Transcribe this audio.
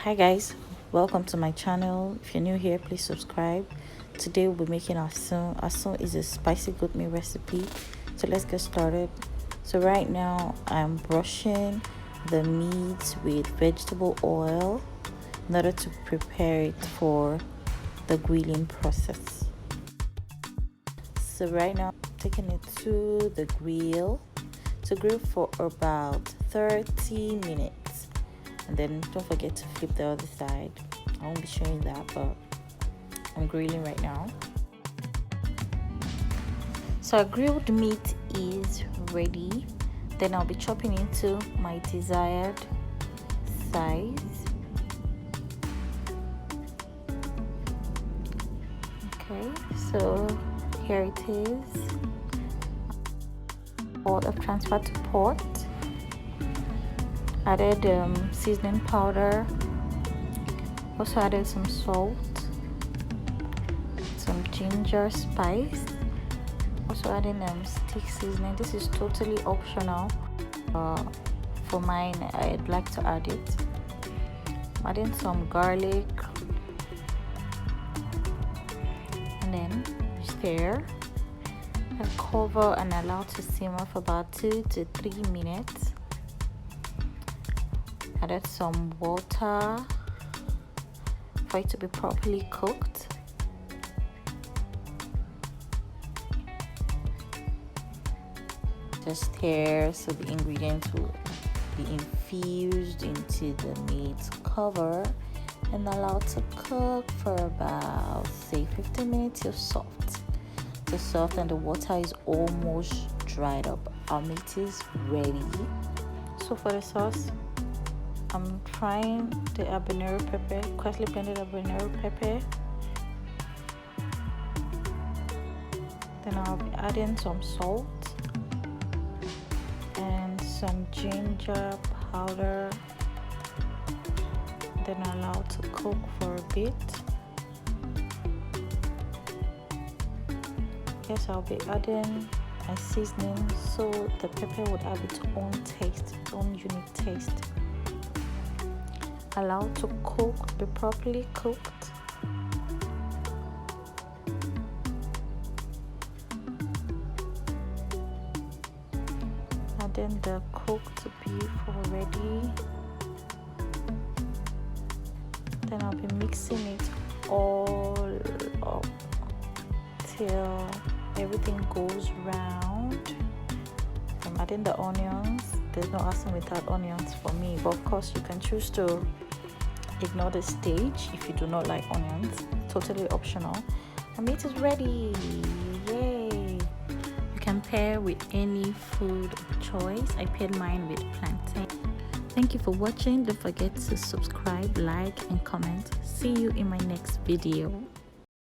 Hi guys, welcome to my channel. If you're new here, please subscribe. Today we'll be making asun. Asun is a spicy goat meat recipe, so let's get started. So right now I'm brushing the meat with vegetable oil in order to prepare it for the grilling process. So right now I'm taking it to the grill to grill for about 30 minutes, and then don't forget to flip the other side. I won't be showing that, but I'm grilling right now. So our grilled meat is ready. Then I'll be chopping into my desired size. Okay, so here it is. I've transferred to pot. Added seasoning powder. Also added some salt, some ginger spice. Also adding stick seasoning. This is totally optional. For mine, I'd like to add it. Adding some garlic, and then stir and cover and allow to simmer for about 2 to 3 minutes. Added some water for it to be properly cooked. Just stir so the ingredients will be infused into the meat. Cover and allow to cook for about, say, 15 minutes till soft. Till soft and the water is almost dried up. Our meat is ready. So for the sauce, I'm frying the habanero pepper, coarsely blended habanero pepper. Then I'll be adding some salt and some ginger powder. Then allow to cook for a bit. Yes, I'll be adding a seasoning so the pepper would have its own taste, its own unique taste. Allow to cook, be properly cooked. And then the cooked beef already. Then I'll be mixing it all up till everything goes round. I'm adding the onions. There's no asun without onions for me, but of course you can choose to ignore the stage if you do not like onions. Totally optional. And meat is ready. Yay! You can pair with any food of choice. I paired mine with plantain. Thank you for watching. Don't forget to subscribe, like, and comment. See you in my next video.